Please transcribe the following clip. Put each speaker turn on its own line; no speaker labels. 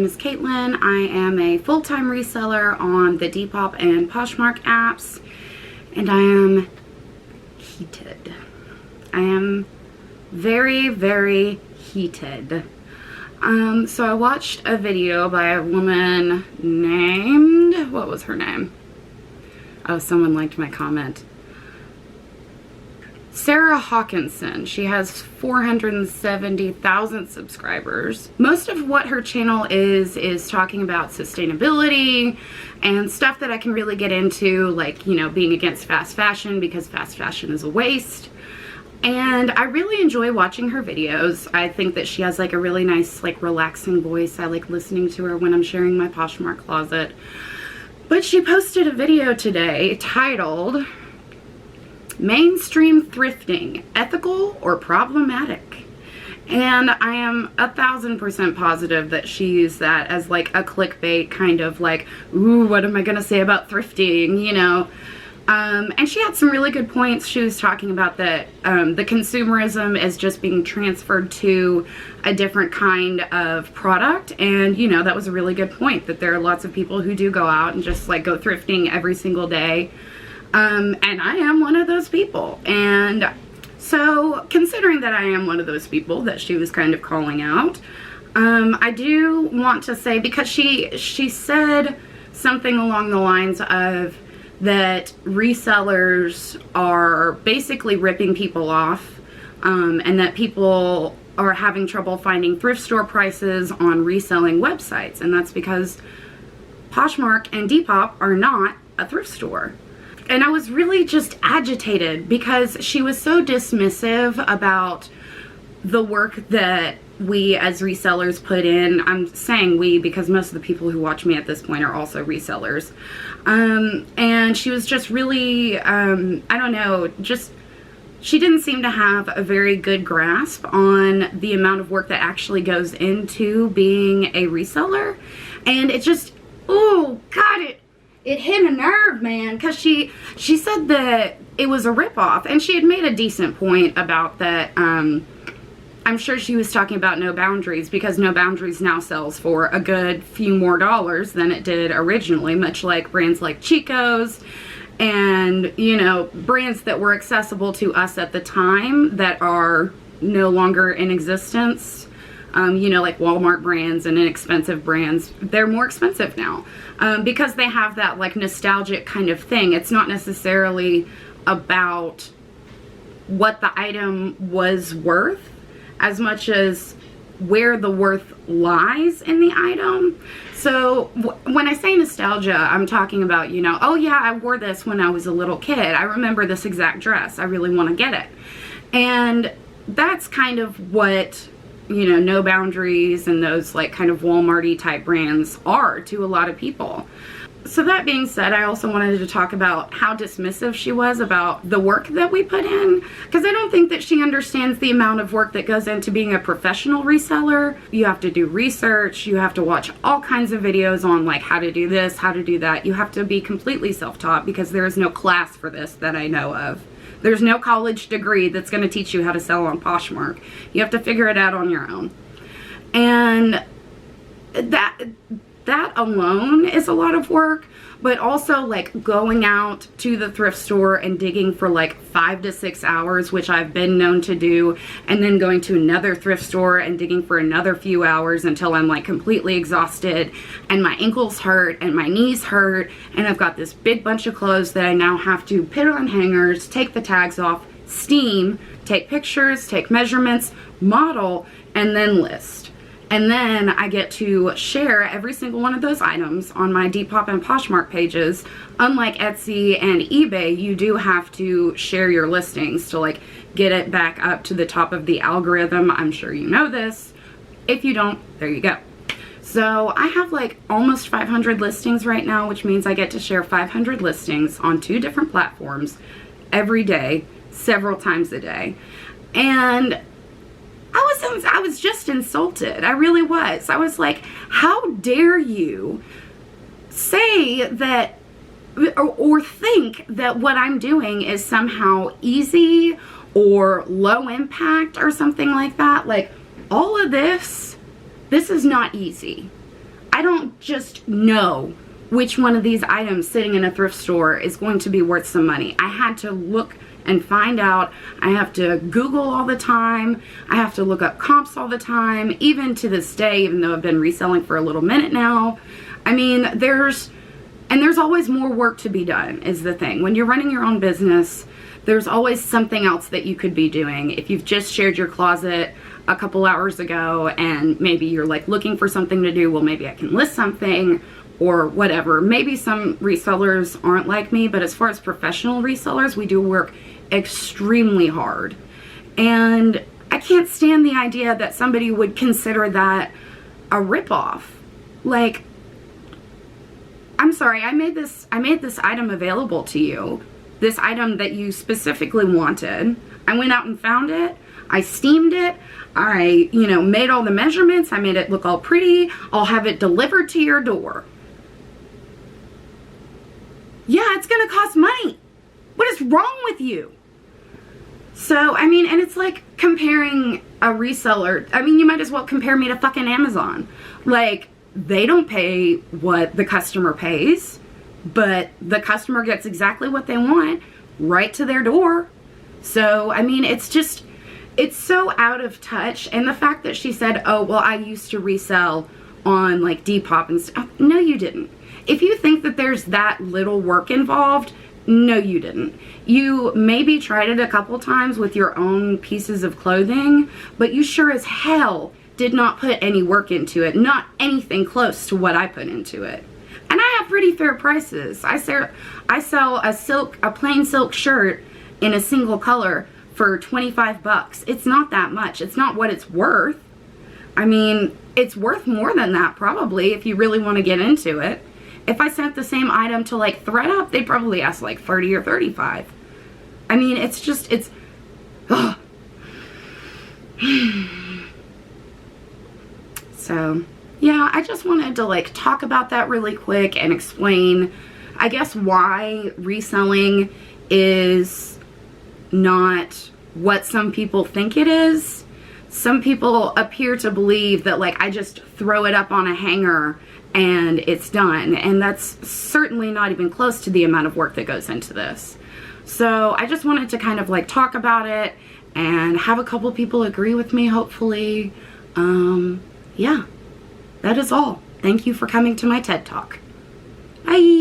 is Caitlin. I am a full-time reseller on the Depop and Poshmark apps, and I am heated. I am very, very heated. So I watched a video by a woman named, what was her name? Oh, someone liked my comment. Sarah Hawkinson. She has 470,000 subscribers. Most of what her channel is talking about sustainability and stuff that I can really get into, like, you know, being against fast fashion because fast fashion is a waste. And I really enjoy watching her videos. I think that she has like a really nice, like, relaxing voice. I like listening to her when I'm sharing my Poshmark closet. But she posted a video today titled Mainstream Thrifting, Ethical or Problematic? And I am 1000% positive that she used that as like a clickbait kind of like, ooh, what am I gonna say about thrifting, you know? And she had some really good points. She was talking about that the consumerism is just being transferred to a different kind of product, and you know, that was a really good point, that there are lots of people who do go out and just like go thrifting every single day. And I am one of those people. And so considering that I am one of those people that she was kind of calling out, I do want to say, because she said something along the lines of that resellers are basically ripping people off, and that people are having trouble finding thrift store prices on reselling websites, and that's because Poshmark and Depop are not a thrift store. And I was really just agitated because she was so dismissive about the work that we as resellers put in. I'm saying we because most of the people who watch me at this point are also resellers. And she was just really, I don't know, just, she didn't seem to have a very good grasp on the amount of work that actually goes into being a reseller. And it just, oh God, it hit a nerve, man, because she said that it was a ripoff, and she had made a decent point about that. I'm sure she was talking about No Boundaries, because No Boundaries now sells for a good few more dollars than it did originally, much like brands like Chico's and, you know, brands that were accessible to us at the time that are no longer in existence. You know, like Walmart brands and inexpensive brands, they're more expensive now because they have that like nostalgic kind of thing. It's not necessarily about what the item was worth as much as where the worth lies in the item. So when I say nostalgia, I'm talking about, you know, oh yeah, I wore this when I was a little kid. I remember this exact dress. I really want to get it. And that's kind of what, you know, No Boundaries and those like kind of Walmart-y type brands are to a lot of people. So that being said, I also wanted to talk about how dismissive she was about the work that we put in, because I don't think that she understands the amount of work that goes into being a professional reseller. You have to do research, you have to watch all kinds of videos on like how to do this, how to do that. You have to be completely self-taught because there is no class for this that I know of. There's no college degree that's going to teach you how to sell on Poshmark. You have to figure it out on your own. And that alone is a lot of work, but also like going out to the thrift store and digging for like 5 to 6 hours, which I've been known to do, and then going to another thrift store and digging for another few hours until I'm like completely exhausted and my ankles hurt and my knees hurt, and I've got this big bunch of clothes that I now have to put on hangers, take the tags off, steam, take pictures, take measurements, model, and then list. And then I get to share every single one of those items on my Depop and Poshmark pages. Unlike Etsy and eBay, you do have to share your listings to like get it back up to the top of the algorithm. I'm sure you know this. If you don't, there you go. So I have like almost 500 listings right now, which means I get to share 500 listings on 2 different platforms every day, several times a day. And I was just insulted. I really was. I was like, how dare you say that or think that what I'm doing is somehow easy or low impact or something like that. Like, all of this is not easy. I don't just know which one of these items sitting in a thrift store is going to be worth some money. I had to look and find out. I have to Google all the time. I have to look up comps all the time, even to this day, even though I've been reselling for a little minute now. I mean, there's always more work to be done is the thing. When you're running your own business, there's always something else that you could be doing. If you've just shared your closet a couple hours ago and maybe you're like looking for something to do, well, maybe I can list something or whatever. Maybe some resellers aren't like me, but as far as professional resellers, we do work extremely hard. And I can't stand the idea that somebody would consider that a ripoff. Like, I'm sorry, I made this item available to you. This item that you specifically wanted. I went out and found it. I steamed it. I, made all the measurements. I made it look all pretty. I'll have it delivered to your door. Yeah, it's gonna cost money. What is wrong with you? So, I mean, and it's like comparing a reseller. I mean, you might as well compare me to fucking Amazon. Like, they don't pay what the customer pays, but the customer gets exactly what they want right to their door. So, I mean, it's so out of touch. And the fact that she said, oh, well, I used to resell on like Depop and stuff. No, you didn't. If you think that there's that little work involved, no, you didn't. You maybe tried it a couple times with your own pieces of clothing, but you sure as hell did not put any work into it. Not anything close to what I put into it. And I have pretty fair prices. I sell a plain silk shirt in a single color for 25 bucks. It's not that much. It's not what it's worth. I mean, it's worth more than that probably if you really want to get into it. If I sent the same item to like ThredUp, they'd probably ask like 30 or 35. I mean, it's ugh. So, yeah, I just wanted to like talk about that really quick and explain, I guess, why reselling is not what some people think it is. Some people appear to believe that like I just throw it up on a hanger and it's done, and that's certainly not even close to the amount of work that goes into this. So I just wanted to kind of like talk about it and have a couple people agree with me, hopefully. Yeah, that is all. Thank you for coming to my TED Talk. Bye.